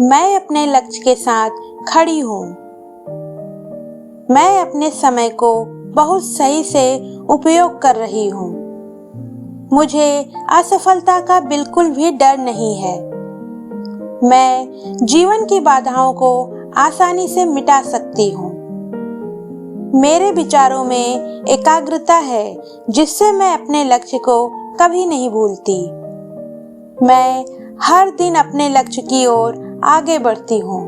मैं अपने लक्ष्य के साथ खड़ी हूँ। मैं अपने समय को बहुत सही से उपयोग कर रही हूँ। मुझे असफलता का बिल्कुल भी डर नहीं है। मैं जीवन की बाधाओं को आसानी से मिटा सकती हूँ। मेरे विचारों में एकाग्रता है जिससे मैं अपने लक्ष्य को कभी नहीं भूलती। मैं हर दिन अपने लक्ष्य की ओर आगे बढ़ती हूँ।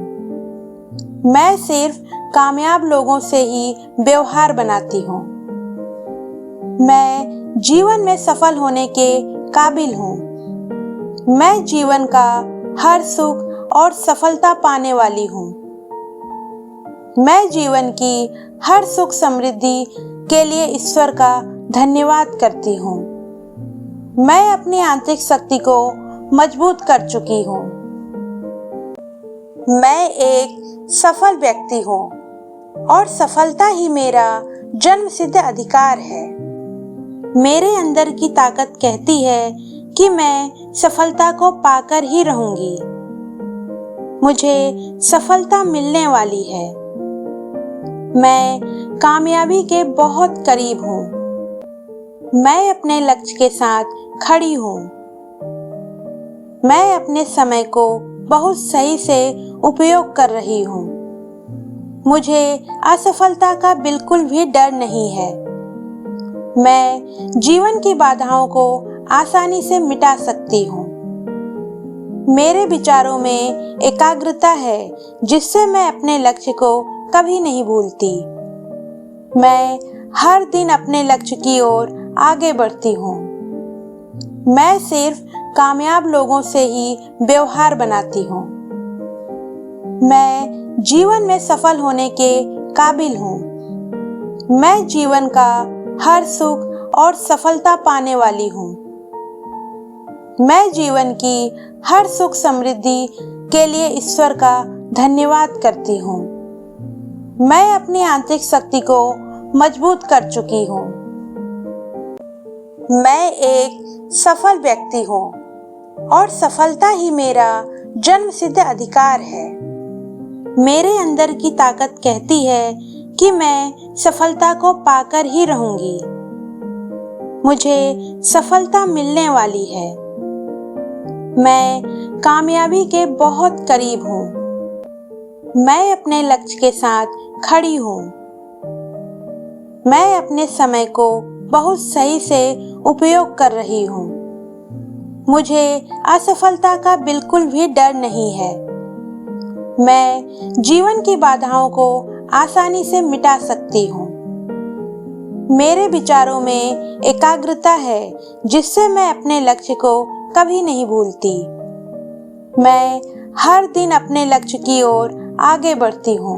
मैं सिर्फ कामयाब लोगों से ही व्यवहार बनाती हूँ। मैं जीवन में सफल होने के काबिल हूँ। मैं जीवन का हर सुख और सफलता पाने वाली हूँ। मैं जीवन की हर सुख समृद्धि के लिए ईश्वर का धन्यवाद करती हूँ। मैं अपनी आंतरिक शक्ति को मजबूत कर चुकी हूँ। मैं एक सफल व्यक्ति हूँ और सफलता ही मेरा जन्मसिद्ध अधिकार है। मेरे अंदर की ताकत कहती है कि मैं सफलता को पाकर ही रहूंगी। मुझे सफलता मिलने वाली है। मैं कामयाबी के बहुत करीब हूँ। मैं अपने लक्ष्य के साथ खड़ी हूँ। मैं अपने समय को बहुत सही से उपयोग कर रही हूँ। मुझे असफलता का बिल्कुल भी डर नहीं है। मैं जीवन की बाधाओं को आसानी से मिटा सकती हूँ। मेरे विचारों में एकाग्रता है जिससे मैं अपने लक्ष्य को कभी नहीं भूलती। मैं हर दिन अपने लक्ष्य की ओर आगे बढ़ती हूँ। मैं सिर्फ कामयाब लोगों से ही व्यवहार बनाती हूँ। मैं जीवन में सफल होने के काबिल हूँ। मैं जीवन का हर सुख और सफलता पाने वाली हूँ। मैं जीवन की हर सुख समृद्धि के लिए ईश्वर का धन्यवाद करती हूँ। मैं अपनी आंतरिक शक्ति को मजबूत कर चुकी हूँ। मैं एक सफल व्यक्ति हूँ और सफलता ही मेरा जन्मसिद्ध अधिकार है। मेरे अंदर की ताकत कहती है कि मैं सफलता को पाकर ही रहूंगी। मुझे सफलता मिलने वाली है। मैं कामयाबी के बहुत करीब हूँ। मैं अपने लक्ष्य के साथ खड़ी हूँ। मैं अपने समय को बहुत सही से उपयोग कर रही हूँ। मुझे असफलता का बिल्कुल भी डर नहीं है। मैं जीवन की बाधाओं को आसानी से मिटा सकती हूँ। मेरे विचारों में एकाग्रता है जिससे मैं अपने लक्ष्य को कभी नहीं भूलती। मैं हर दिन अपने लक्ष्य की ओर आगे बढ़ती हूँ।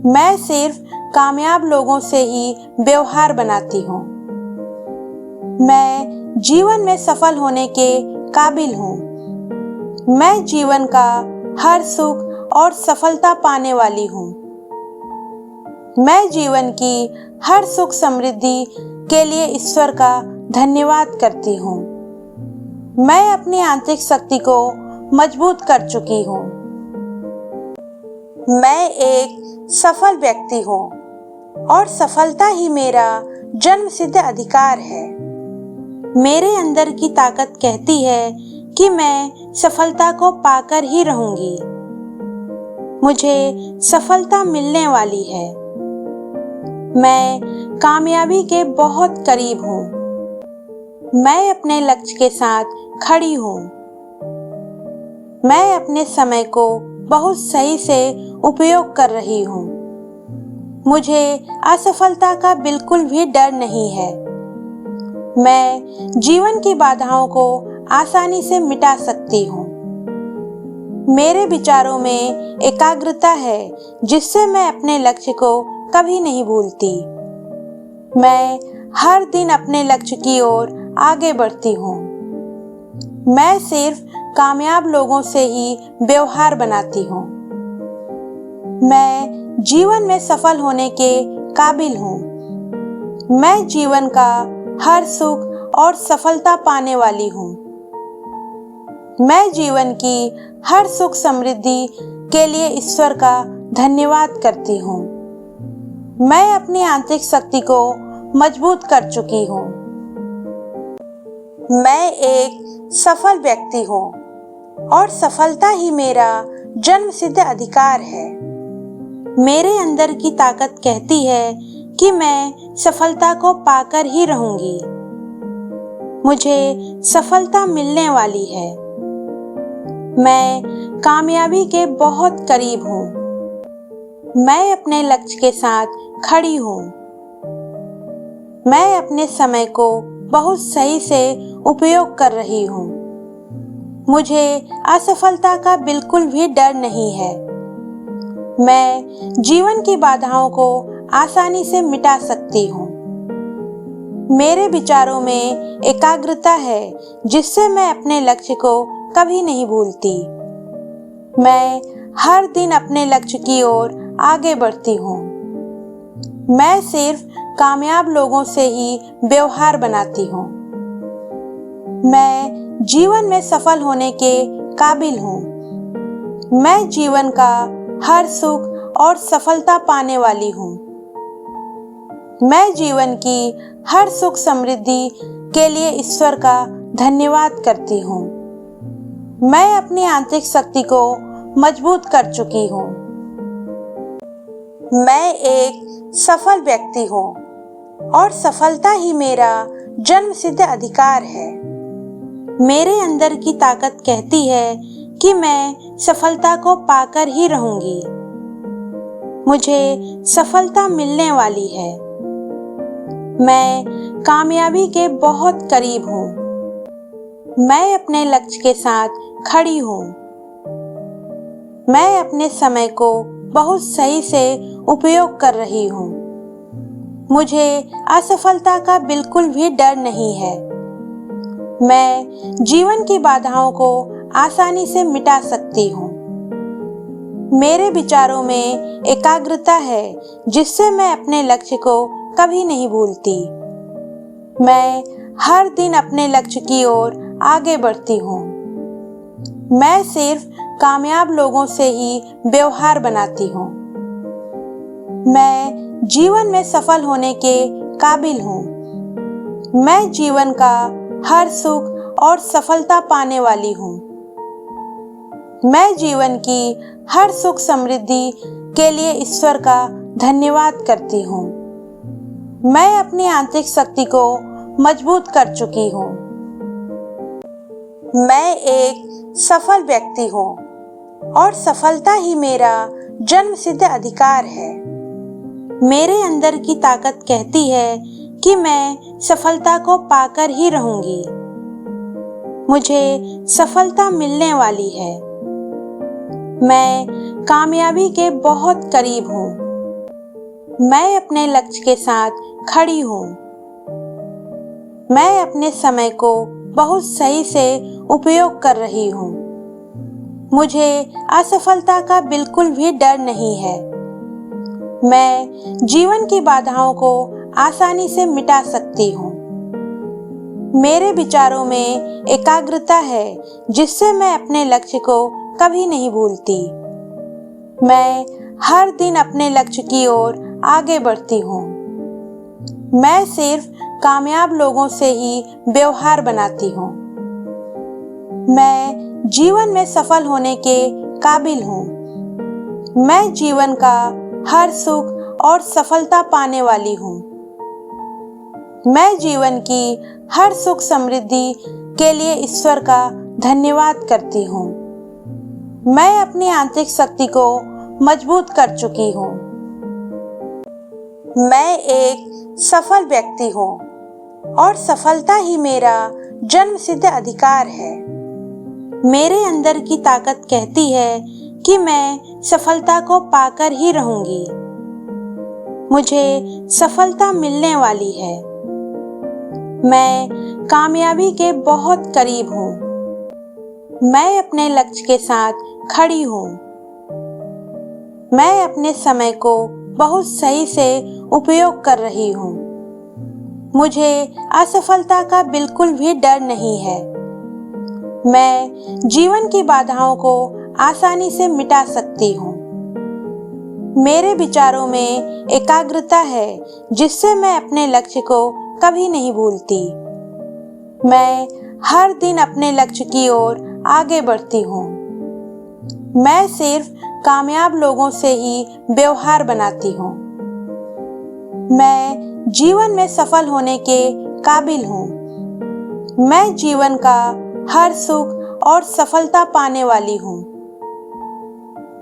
मैं सिर्फ कामयाब लोगों से ही व्यवहार बनाती हूँ। मैं जीवन में सफल होने के काबिल हूँ। मैं जीवन का हर सुख और सफलता पाने वाली हूँ। मैं जीवन की हर सुख समृद्धि के लिए ईश्वर का धन्यवाद करती हूँ। मैं अपनी आंतरिक शक्ति को मजबूत कर चुकी हूँ। मैं एक सफल व्यक्ति हूँ और सफलता ही मेरा जन्मसिद्ध अधिकार है। मेरे अंदर की ताकत कहती है कि मैं सफलता को पाकर ही रहूंगी। मुझे सफलता मिलने वाली है। मैं कामयाबी के बहुत करीब हूँ। मैं अपने लक्ष्य के साथ खड़ी हूँ। मैं अपने समय को बहुत सही से उपयोग कर रही हूँ। मुझे असफलता का बिल्कुल भी डर नहीं है। मैं जीवन की बाधाओं को आसानी से मिटा सकती हूँ। मेरे विचारों में एकाग्रता है जिससे मैं अपने लक्ष्य को कभी नहीं भूलती। मैं हर दिन अपने लक्ष्य की ओर आगे बढ़ती हूँ। मैं सिर्फ कामयाब लोगों से ही व्यवहार बनाती हूँ। मैं जीवन में सफल होने के काबिल हूँ। मैं जीवन का हर सुख और सफलता पाने वाली हूँ। मैं जीवन की हर सुख समृद्धि के लिए ईश्वर का धन्यवाद करती हूँ। मैं अपनी आंतरिक शक्ति को मजबूत कर चुकी हूँ। मैं एक सफल व्यक्ति हूँ और सफलता ही मेरा जन्मसिद्ध अधिकार है। मेरे अंदर की ताकत कहती है कि मैं सफलता को पाकर ही रहूंगी। मुझे सफलता मिलने वाली है। मैं कामयाबी के बहुत करीब हूँ। मैं अपने लक्ष्य के साथ खड़ी हूँ। मैं अपने समय को बहुत सही से उपयोग कर रही हूँ। मुझे असफलता का बिल्कुल भी डर नहीं है। मैं जीवन की बाधाओं को आसानी से मिटा सकती हूँ। मेरे विचारों में एकाग्रता है जिससे मैं अपने लक्ष्य को कभी नहीं भूलती। मैं हर दिन अपने लक्ष्य की ओर आगे बढ़ती हूँ। मैं सिर्फ कामयाब लोगों से ही व्यवहार बनाती हूँ। मैं जीवन में सफल होने के काबिल हूँ। मैं जीवन का हर सुख और सफलता पाने वाली हूँ। मैं जीवन की हर सुख समृद्धि के लिए ईश्वर का धन्यवाद करती हूँ। मैं अपनी आंतरिक शक्ति को मजबूत कर चुकी हूँ। मैं एक सफल व्यक्ति हूँ और सफलता ही मेरा जन्मसिद्ध अधिकार है। मेरे अंदर की ताकत कहती है कि मैं सफलता को पाकर ही रहूंगी। मुझे सफलता मिलने वाली है। मैं कामयाबी के बहुत करीब हूँ। मैं अपने लक्ष्य के साथ खड़ी हूँ। मैं अपने समय को बहुत सही से उपयोग कर रही हूँ। मुझे असफलता का बिल्कुल भी डर नहीं है। मैं जीवन की बाधाओं को आसानी से मिटा सकती हूँ। मेरे विचारों में एकाग्रता है जिससे मैं अपने लक्ष्य को कभी नहीं भूलती। मैं हर दिन अपने लक्ष्य की ओर आगे बढ़ती हूँ। मैं सिर्फ कामयाब लोगों से ही व्यवहार बनाती हूँ। मैं जीवन में सफल होने के काबिल हूँ। मैं जीवन का हर सुख और सफलता पाने वाली हूँ। मैं जीवन की हर सुख समृद्धि के लिए ईश्वर का धन्यवाद करती हूँ। मैं अपनी आंतरिक शक्ति को मजबूत कर चुकी हूँ। मैं एक सफल व्यक्ति हूँ और सफलता ही मेरा जन्मसिद्ध अधिकार है। मेरे अंदर की ताकत कहती है कि मैं सफलता को पाकर ही रहूंगी। मुझे सफलता मिलने वाली है। मैं कामयाबी के बहुत करीब हूँ। मैं अपने लक्ष्य के साथ खड़ी हूँ। मैं अपने समय को बहुत सही से उपयोग कर रही हूँ। मुझे असफलता का बिल्कुल भी डर नहीं है। मैं जीवन की बाधाओं को आसानी से मिटा सकती हूँ। मेरे विचारों में एकाग्रता है जिससे मैं अपने लक्ष्य को कभी नहीं भूलती। मैं हर दिन अपने लक्ष्य की ओर आगे बढ़ती हूँ। मैं सिर्फ कामयाब लोगों से ही व्यवहार बनाती हूँ। मैं जीवन में सफल होने के काबिल हूँ। मैं जीवन का हर सुख और सफलता पाने वाली हूँ। मैं जीवन की हर सुख समृद्धि के लिए ईश्वर का धन्यवाद करती हूँ। मैं अपनी आंतरिक शक्ति को मजबूत कर चुकी हूँ। मैं एक सफल व्यक्ति हूँ और सफलता ही मेरा जन्मसिद्ध अधिकार है। मेरे अंदर की ताकत कहती है कि मैं सफलता को पाकर ही रहूंगी। मुझे सफलता मिलने वाली है। मैं कामयाबी के बहुत करीब हूँ। मैं अपने लक्ष्य के साथ खड़ी हूँ। मैं अपने समय को बहुत सही से उपयोग कर रही हूँ। मुझे असफलता का बिल्कुल भी डर नहीं है। मैं जीवन की बाधाओं को आसानी से मिटा सकती हूँ। मेरे विचारों में एकाग्रता है जिससे मैं अपने लक्ष्य को कभी नहीं भूलती। मैं हर दिन अपने लक्ष्य की ओर आगे बढ़ती हूँ। मैं सिर्फ कामयाब लोगों से ही व्यवहार बनाती हूँ। मैं जीवन में सफल होने के काबिल हूँ। मैं जीवन का हर सुख और सफलता पाने वाली हूँ।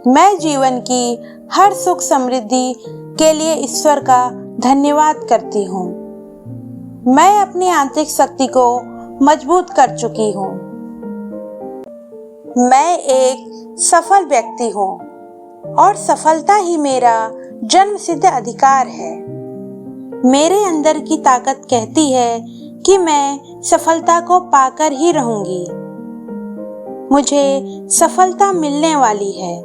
मैं जीवन की हर सुख समृद्धि के लिए ईश्वर का धन्यवाद करती हूँ। मैं अपनी आंतरिक शक्ति को मजबूत कर चुकी हूँ। मैं एक सफल व्यक्ति हूँ और सफलता ही मेरा जन्मसिद्ध अधिकार है। मेरे अंदर की ताकत कहती है कि मैं सफलता को पाकर ही रहूंगी। मुझे सफलता मिलने वाली है।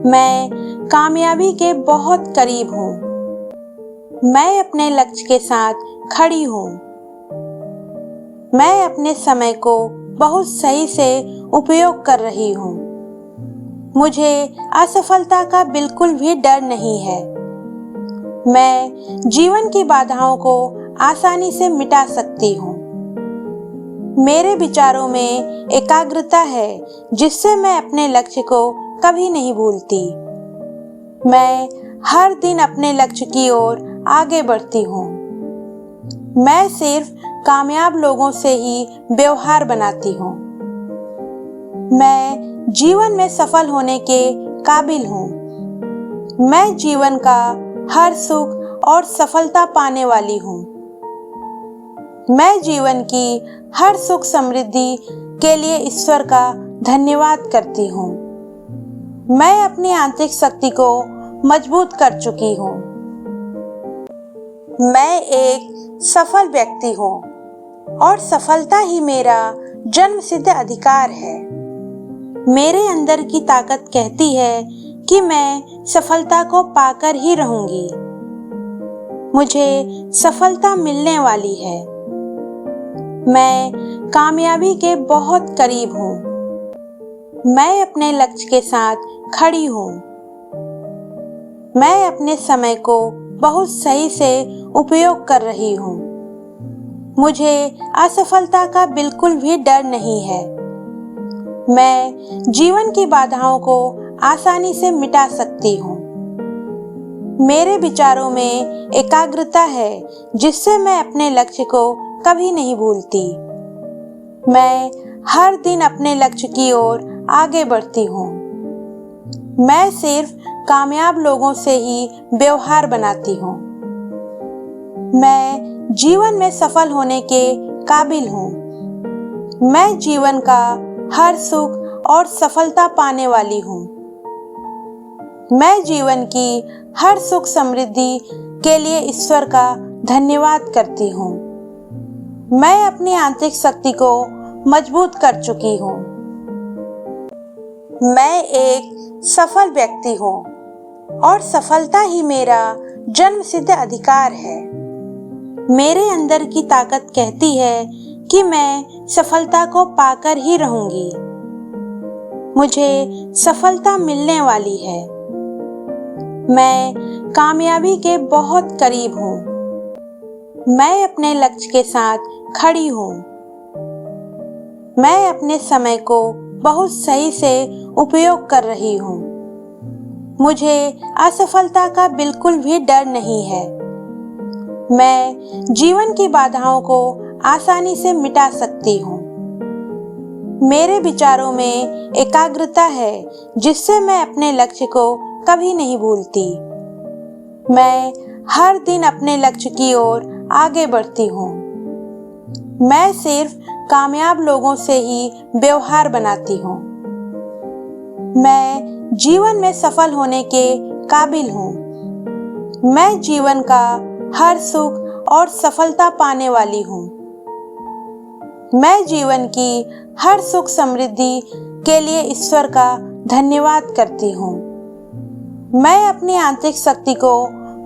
मैं कामयाबी के बहुत करीब हूँ। मैं अपने लक्ष्य के साथ खड़ी हूँ। मैं अपने समय को बहुत सही से उपयोग कर रही हूँ। मुझे असफलता का बिल्कुल भी डर नहीं है। मैं जीवन की बाधाओं को आसानी से मिटा सकती हूँ। मेरे विचारों में एकाग्रता है जिससे मैं अपने लक्ष्य को कभी नहीं भूलती। मैं हर दिन अपने लक्ष्य की ओर आगे बढ़ती हूँ। मैं सिर्फ कामयाब लोगों से ही व्यवहार बनाती हूँ। मैं जीवन में सफल होने के काबिल हूँ। मैं जीवन का हर सुख और सफलता पाने वाली हूँ। मैं जीवन की हर सुख समृद्धि के लिए ईश्वर का धन्यवाद करती हूँ। मैं अपनी आंतरिक शक्ति को मजबूत कर चुकी हूँ। मैं एक सफल व्यक्ति हूँ और सफलता ही मेरा जन्मसिद्ध अधिकार है। मेरे अंदर की ताकत कहती है कि मैं सफलता को पाकर ही रहूंगी। मुझे सफलता मिलने वाली है। मैं कामयाबी के बहुत करीब हूँ। मैं अपने लक्ष्य के साथ खड़ी हूँ। मैं अपने समय को बहुत सही से उपयोग कर रही हूँ। मुझे असफलता का बिल्कुल भी डर नहीं है। मैं जीवन की बाधाओं को आसानी से मिटा सकती हूँ। मेरे विचारों में एकाग्रता है जिससे मैं अपने लक्ष्य को कभी नहीं भूलती। मैं हर दिन अपने लक्ष्य की ओर आगे बढ़ती हूँ। मैं सिर्फ कामयाब लोगों से ही व्यवहार बनाती हूँ। मैं जीवन में सफल होने के काबिल हूँ। मैं जीवन का हर सुख और सफलता पाने वाली हूँ। मैं जीवन की हर सुख समृद्धि के लिए ईश्वर का धन्यवाद करती हूँ। मैं अपनी आंतरिक शक्ति को मजबूत कर चुकी हूँ। मैं एक सफल व्यक्ति हूँ और सफलता ही मेरा जन्मसिद्ध अधिकार है। मेरे अंदर की ताकत कहती है कि मैं सफलता को पाकर ही रहूंगी। मुझे सफलता मिलने वाली है। मैं कामयाबी के बहुत करीब हूँ। मैं अपने लक्ष्य के साथ खड़ी हूँ। मैं अपने समय को बहुत सही से उपयोग कर रही हूँ। मुझे असफलता का बिल्कुल भी डर नहीं है। मैं जीवन की बाधाओं को आसानी से मिटा सकती हूँ। मेरे विचारों में एकाग्रता है जिससे मैं अपने लक्ष्य को कभी नहीं भूलती। मैं हर दिन अपने लक्ष्य की ओर आगे बढ़ती हूँ। मैं सिर्फ कामयाब लोगों से ही व्यवहार बनाती हूँ। मैं जीवन में सफल होने के काबिल हूँ। मैं जीवन का हर सुख और सफलता पाने वाली हूँ। मैं जीवन की हर सुख समृद्धि के लिए ईश्वर का धन्यवाद करती हूँ। मैं अपनी आंतरिक शक्ति को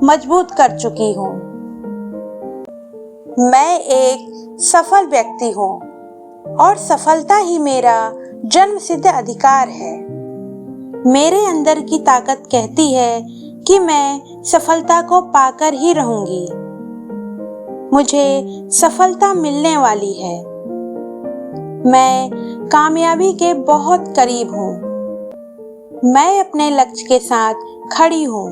मजबूत कर चुकी हूँ। मैं एक सफल व्यक्ति हूँ और सफलता ही मेरा जन्मसिद्ध अधिकार है। मेरे अंदर की ताकत कहती है कि मैं सफलता को पाकर ही रहूंगी। मुझे सफलता मिलने वाली है। मैं कामयाबी के बहुत करीब हूँ। मैं अपने लक्ष्य के साथ खड़ी हूँ।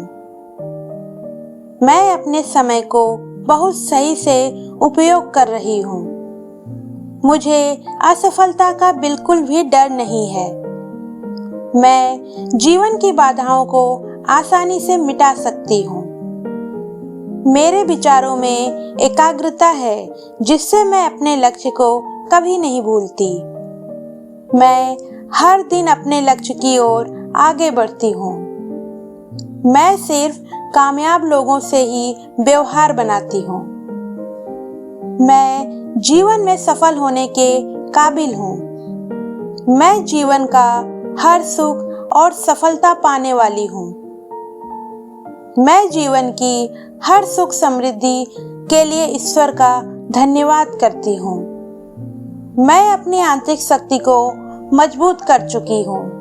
मैं अपने समय को बहुत सही से उपयोग कर रही हूँ। मुझे असफलता का बिल्कुल भी डर नहीं है। मैं जीवन की बाधाओं को आसानी से मिटा सकती हूँ। मेरे विचारों में एकाग्रता है जिससे मैं अपने लक्ष्य को कभी नहीं भूलती। मैं हर दिन अपने लक्ष्य की ओर आगे बढ़ती हूँ। मैं सिर्फ कामयाब लोगों से ही व्यवहार बनाती हूँ। मैं जीवन में सफल होने के काबिल हूँ। मैं जीवन का हर सुख और सफलता पाने वाली हूँ। मैं जीवन की हर सुख समृद्धि के लिए ईश्वर का धन्यवाद करती हूँ। मैं अपनी आंतरिक शक्ति को मजबूत कर चुकी हूँ।